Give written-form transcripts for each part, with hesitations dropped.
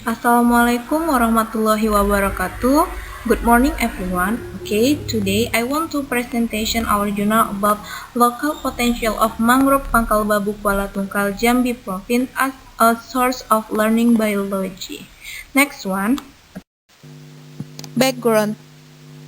Assalamualaikum warahmatullahi wabarakatuh. Good morning everyone. Okay, today I want to presentation our journal about local potential of mangrove Pangkal Babu Kuala Tungkal Jambi Province as a source of learning biology. Next one. Background.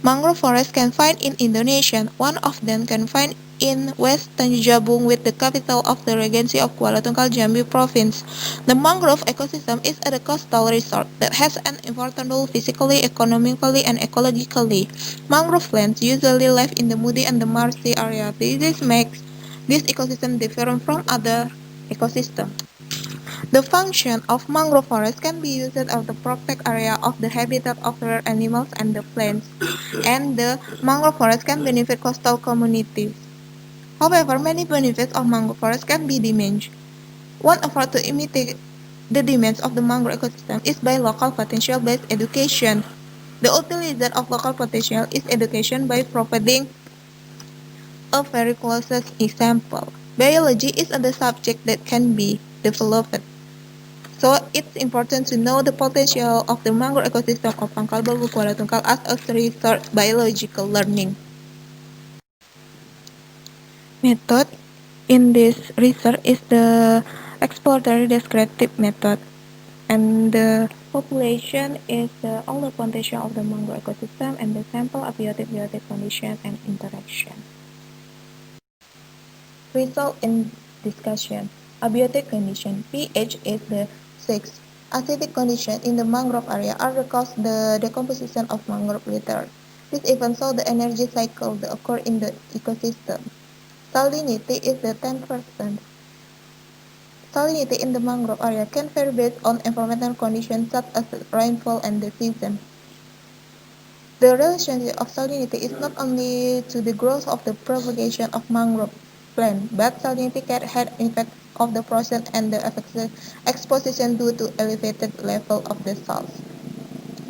Mangrove forest can find in Indonesia. One of them can find in West Tanjung with the capital of the Regency of Kuala Tungkal Jambi Province. The mangrove ecosystem is a coastal resort that has an important role physically, economically, and ecologically. Mangrove plants usually live in the muddy and the marshy area. This makes this ecosystem different from other ecosystems. The function of mangrove forest can be used as the protect area of the habitat of rare animals and the plants, and the mangrove forest can benefit coastal communities. However, many benefits of mangrove forest can be diminished. One effort to imitate the demands of the mangrove ecosystem is by local potential-based education. The utilization of local potential is education by providing a very closest example. Biology is the subject that can be developed. So it's important to know the potential of the mangrove ecosystem of Pangkal Babu Kuala Tungkal as a research biological learning method. In this research is the exploratory descriptive method, and the population is all the potential of the mangrove ecosystem and the sample abiotic condition and interaction. Result in discussion. Abiotic condition. pH is the 6. Acidic condition in the mangrove area are caused the decomposition of mangrove litter. This event shows the energy cycle that occur in the ecosystem. Salinity is the 10%. Salinity in the mangrove area can vary based on environmental conditions such as rainfall and the season. The relationship of salinity is not only to the growth of the propagation of mangrove plant, but salinity can have effect of the process and the exposition due to elevated level of the salts.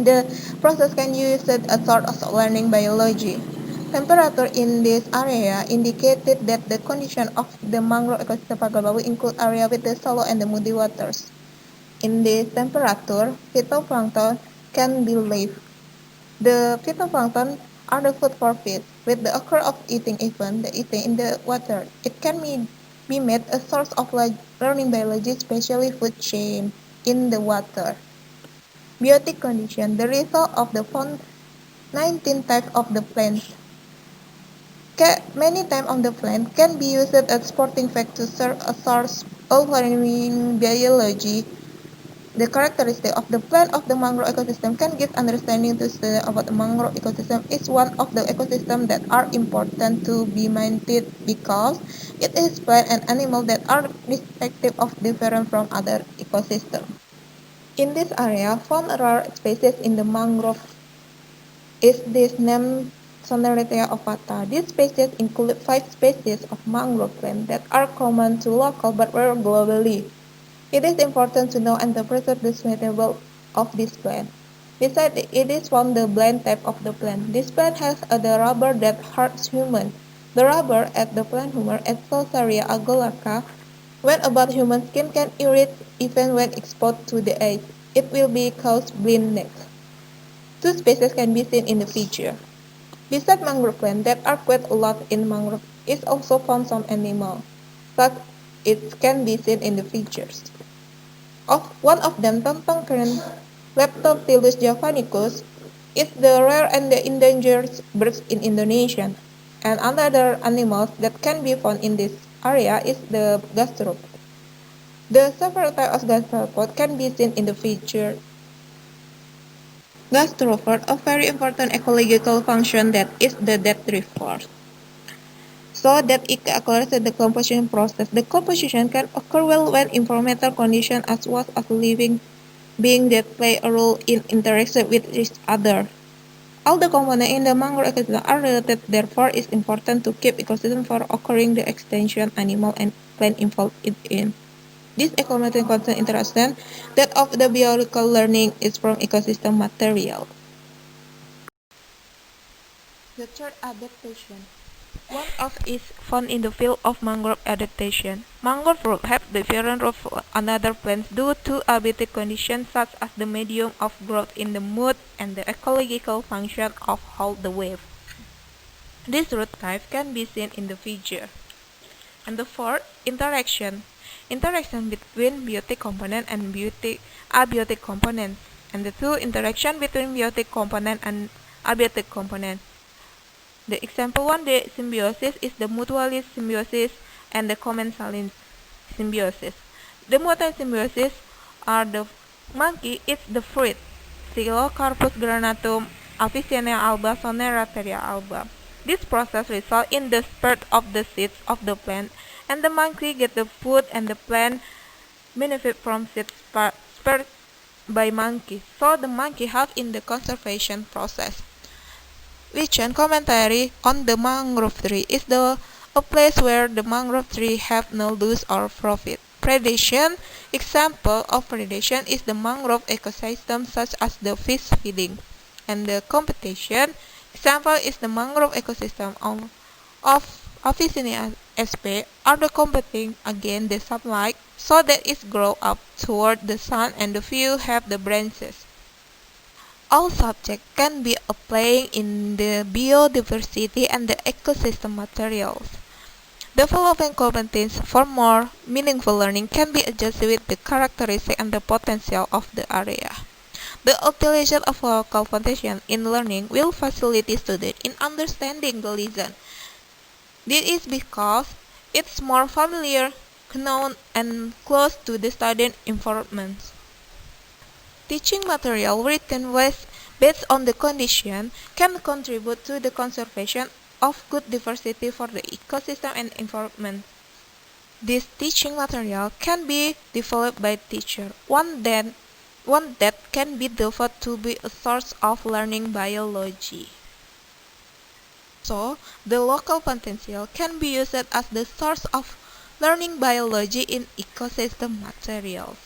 The process can use as a sort of learning biology. Temperature in this area indicated that the condition of the mangrove ecosystem Pangkal include area with the shallow and the muddy waters. In this temperature, phytoplankton can be live. The phytoplankton are the food for fish. With the occur of eating event, the eating in the water, it can be made a source of learning biology, especially food chain in the water. Biotic condition, the result of the found 19 types of the plants. Many types of the plant can be used as supporting factor to serve a source of learning biology. The characteristic of the plant of the mangrove ecosystem can give understanding to students about the mangrove ecosystem is one of the ecosystems that are important to be maintained because it is plant and animal that are respective of different from other ecosystems. In this area, found rare species in the mangrove is this named Soneratia ovata. These species include 5 species of mangrove plants that are common to local but rare globally. It is important to know and to preserve the suitable of this plant. Besides, it is from the blend type of the plant. This plant has the rubber that hurts humans. The rubber at the plant humor at Salsaria agolaca, when about human skin, can irritate even when exposed to the air. It will be cause blindness. 2 species can be seen in the picture. Besides mangrove plants that are quite a lot in mangrove, is also found some animals, but it can be seen in the features. One of them, Tontong keren Leptoptilus javanicus, is the rare and the endangered birds in Indonesia. And another animal that can be found in this area is the gastropod. The several types of gastropod can be seen in the feature. Gastropod, a very important ecological function that is the death force. So that it accelerates the composition process. The composition can occur well when environmental conditions as well as living beings that play a role in interaction with each other. All the components in the mangrove ecosystem are related, therefore it's important to keep ecosystem for occurring the extension, animal and plant involved in. This ecosystem constant interaction that of the biological learning is from ecosystem material. The third adaptation. One of is found in the field of mangrove adaptation. Mangrove roots have different roles from other plants due to abiotic conditions such as the medium of growth in the mud and the ecological function of how the wave. This root type can be seen in the figure. And the fourth, interaction. Interaction between biotic component and abiotic components. And the two, interaction between biotic component and abiotic component. The example one, the symbiosis, is the mutualist symbiosis and the commensalist symbiosis. The mutualist symbiosis are the monkey eats the fruit, Stylocarpus granatum, Avicennia alba, Sonerateria alba. This process results in the spread of the seeds of the plant, and the monkey gets the food and the plant benefit from seeds spread by monkey. So the monkey helps in the conservation process. Vision commentary on the mangrove tree is a place where the mangrove tree have no loss or profit. Predation. Example of predation is the mangrove ecosystem such as the fish feeding. And the competition. Example is the mangrove ecosystem of Avicennia sp. are the competing against the sunlight so that it grow up toward the sun and the few have the branches. All subjects can be applied in the biodiversity and the ecosystem materials. Developing competence for more meaningful learning can be adjusted with the characteristic and the potential of the area. The utilization of local foundation in learning will facilitate students in understanding the lesson. This is because it's more familiar, known, and close to the student environment. Teaching material written based on the condition can contribute to the conservation of good diversity for the ecosystem and environment. This teaching material can be developed by teacher, one that can be developed to be a source of learning biology. So, the local potential can be used as the source of learning biology in ecosystem materials.